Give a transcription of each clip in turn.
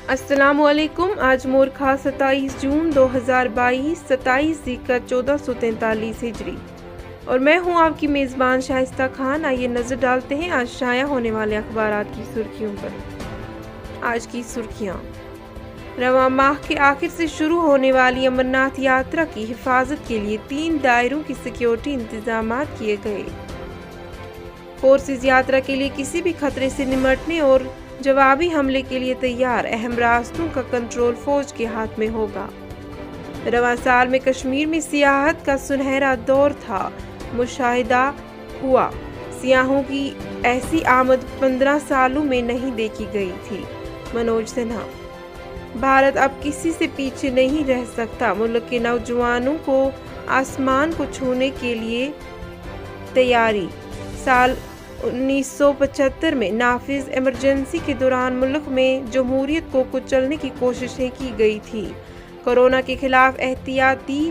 السلام علیکم۔ آج مورخہ 27 جون 2022 27 ذیقعہ 1443 ہجری اور میں ہوں آپ کی میزبان شائستہ خان۔ آئیے نظر ڈالتے ہیں آج شائع ہونے والے اخبارات کی سرخیوں پر۔ آج کی سرخیاں: رواں ماہ کے آخر سے شروع ہونے والی امرناتھ یاترا کی حفاظت کے لیے 3 دائروں کی سیکیورٹی انتظامات کیے گئے۔ فورسز یاترا کے لیے کسی بھی خطرے سے نمٹنے اور جوابی حملے کے لیے تیار۔ اہم راستوں کا کنٹرول فوج کے ہاتھ میں ہوگا۔ رواں سال میں کشمیر میں سیاحت کا سنہرا دور تھا، مشاہدہ ہوا۔ سیاحوں کی ایسی آمد 15 سالوں میں نہیں دیکھی گئی تھی۔ منوج سنہا۔ بھارت اب کسی سے پیچھے نہیں رہ سکتا، ملک کے نوجوانوں کو آسمان کو چھونے کے لیے تیاری۔ سال 1975 میں نافذ ایمرجنسی کے دوران ملک میں جمہوریت کو کچلنے کی کوششیں کی گئی تھیں۔ کورونا کے خلاف احتیاطی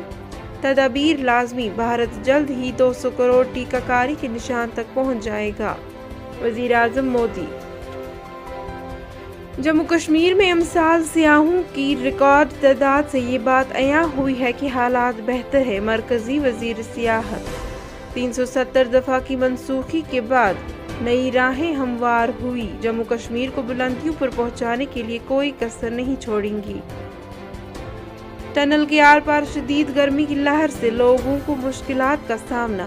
تدابیر لازمی۔ بھارت جلد ہی 200 کروڑ ٹیکہ کاری کے نشان تک پہنچ جائے گا۔ وزیر اعظم مودی۔ جموں کشمیر میں امسال سیاحوں کی ریکارڈ تعداد سے یہ بات عیاں ہوئی ہے کہ حالات بہتر ہیں۔ مرکزی وزیر سیاحت۔ 370 دفعہ کی منسوخی کے بعد نئی راہیں ہموار ہوئی۔ جموں کشمیر کو بلندیوں پر پہنچانے کے لیے کوئی کسر نہیں چھوڑیں گی۔ ٹنل کے آر پار شدید گرمی کی لہر سے لوگوں کو مشکلات کا سامنا۔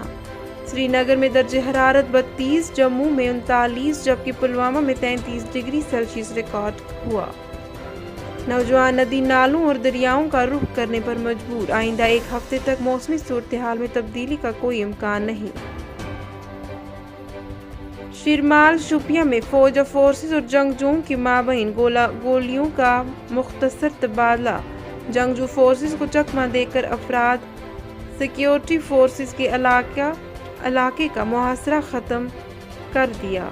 سری نگر میں درجہ حرارت 32، جموں میں 39 جبکہ پلوامہ میں 33 ڈگری سیلسیس ریکارڈ ہوا۔ نوجوان ندی نالوں اور دریاؤں کا رخ کرنے پر مجبور۔ آئندہ ایک ہفتے تک موسمی صورتحال میں تبدیلی کا کوئی امکان نہیں۔ شیرمال شوپیاں میں فوج اور فورسز اور جنگجوؤں کے مابین گولیوں کا مختصر تبادلہ۔ جنگجو فورسز کو چکمہ دے کر افراد سیکیورٹی فورسز کے علاقے کا محاصرہ ختم کر دیا۔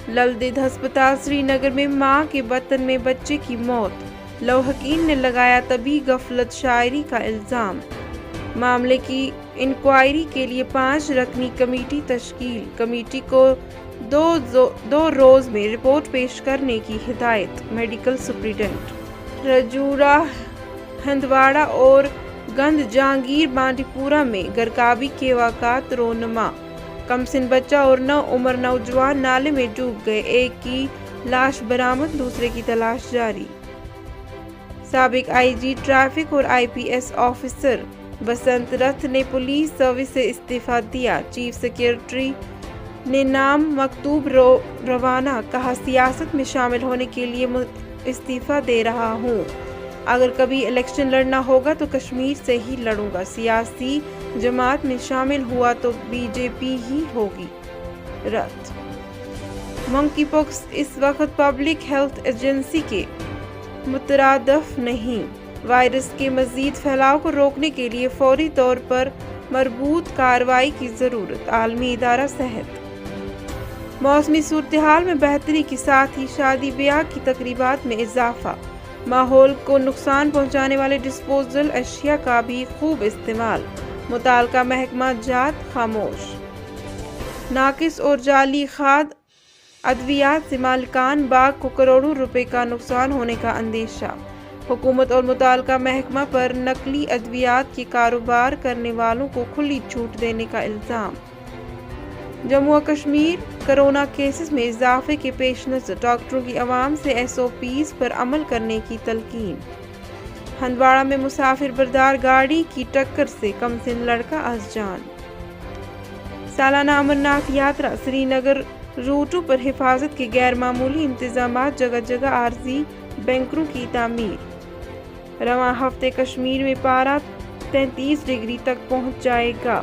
للدید ہسپتال سری نگر میں ماں کے بطن میں بچے کی موت۔ لواحقین نے لگایا طبی غفلت شعاری کا الزام۔ معاملے کی انکوائری کے لیے 5 رکنی کمیٹی تشکیل۔ کمیٹی کو 2 روز میں رپورٹ پیش کرنے کی ہدایت۔ Medical superintendent. رجورہ، ہندواڑہ اور گند جہانگیر بانڈی پورہ میں غرقابی کے واقعات رونما۔ کم سن بچہ اور 9 عمر نوجوان نالے میں ڈوب گئے۔ ایک کی لاش برآمد، دوسرے کی تلاش جاری۔ سابق آئی جی ٹریفک اور IPS آفیسر بسنت رتھ نے پولیس سروس سے استعفیٰ دیا۔ چیف سیکرٹری نے نام مکتوب روانہ، کہا سیاست میں شامل ہونے کے لیے استعفیٰ دے رہا ہوں۔ اگر کبھی الیکشن لڑنا ہوگا تو کشمیر سے ہی لڑوں گا۔ سیاسی جماعت میں شامل ہوا تو BJP ہی ہوگی۔ رتھ۔ منکی پاکس اس وقت پبلک ہیلتھ ایجنسی کے مترادف نہیں۔ وائرس کے مزید پھیلاؤ کو روکنے کے لیے فوری طور پر مربوط کارروائی کی ضرورت۔ عالمی ادارہ صحت۔ موسمی صورتحال میں بہتری کے ساتھ ہی شادی بیاہ کی تقریبات میں اضافہ۔ ماحول کو نقصان پہنچانے والے ڈسپوزل اشیاء کا بھی خوب استعمال۔ متعلقہ محکمہ جات خاموش۔ ناقص اور جعلی کھاد ادویات سے مالکان باغ کو کروڑوں روپے کا نقصان ہونے کا اندیشہ۔ حکومت اور متعلقہ محکمہ پر نقلی ادویات کے کاروبار کرنے والوں کو کھلی چھوٹ دینے کا الزام۔ جموں و کشمیر کورونا کیسز میں اضافے کے پیش نظر ڈاکٹروں کی عوام سے SOPs پر عمل کرنے کی تلقین۔ ہندواڑہ میں مسافر بردار گاڑی کی ٹکر سے کم سن لڑکا از جان۔ سالانہ امرناتھ یاترا سری نگر روٹوں پر حفاظت کے غیر معمولی انتظامات، جگہ جگہ عارضی بنکروں کی تعمیر۔ رواں ہفتے کشمیر میں پارہ 33 ڈگری تک پہنچ جائے گا۔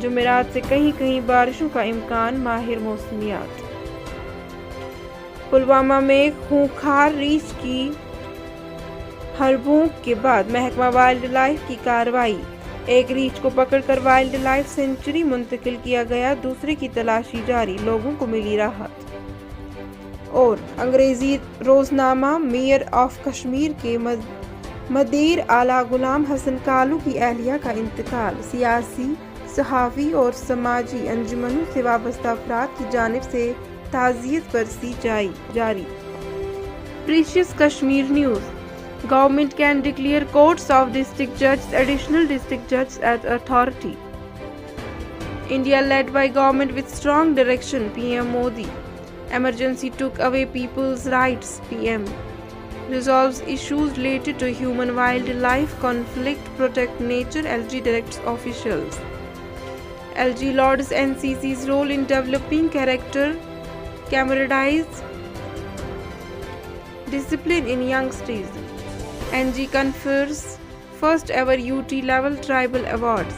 جمعرات سے کہیں کہیں بارشوں کا امکان، ماہر موسمیات۔ پلوامہ میں خونخوار ریچھ کی ہڑبونک کے بعد محکمہ وائلڈ لائف کی کارروائی۔ ایک ریچھ کو پکڑ کر وائلڈ لائف سینکچری منتقل کیا گیا، دوسرے کی تلاشی جاری، لوگوں کو ملی راحت۔ اور انگریزی روزنامہ میئر آف کشمیر کے مدیر اعلیٰ غلام حسن کالو کی اہلیہ کا انتقال۔ سیاسی، صحافی اور سماجی انجمنوں سے وابستہ افراد کی جانب سے تعزیت برسی جاری۔ Precious Kashmir News. Government can declare courts of district judges, additional district judges as authority. India led by government with strong direction, PM Modi. Emergency took away people's rights, PM. Resolves issues related to human-wildlife conflict, protect nature, LG directs officials. LG lauds NCC's role in developing character, camaraderie, discipline in youngsters. NG confers first ever UT level tribal awards.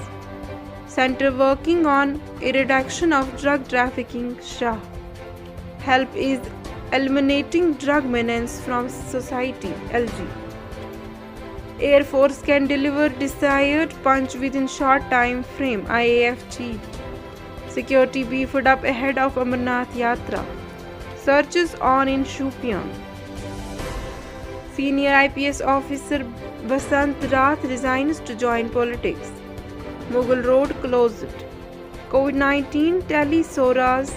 Center working on eradication of drug trafficking, Shah. Help is eliminating drug menace from society, LG. Air Force can deliver desired punch within short time frame, IAF chief. Security beefed up ahead of Amarnath Yatra. Searches on in Shupian. Senior IPS officer Basant Rath resigns to join politics. Mughal Road closed. COVID-19 telesoras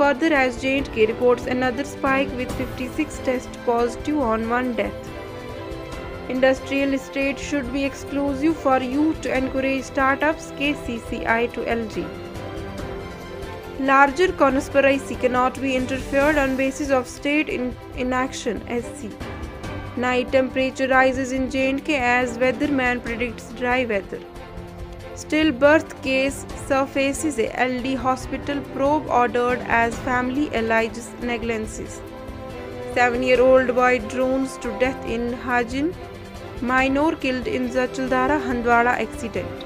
further as J&K reports another spike with 56 tests positive on one death. Industrial estate should be exclusive for youth to encourage startups, KCCI to LG. Larger conspiracy cannot be interfered on basis of state inaction, SC. Night temperature rises in J&K as weatherman predicts dry weather. Stillbirth case surfaces, a LD hospital probe ordered as family alleges negligences. 7-year-old boy drones to death in Hajin. Minor killed in Zachaldara Handwada accident.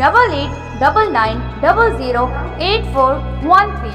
8899008413।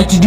HD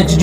HD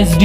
HD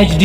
HD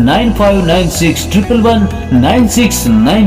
9596119969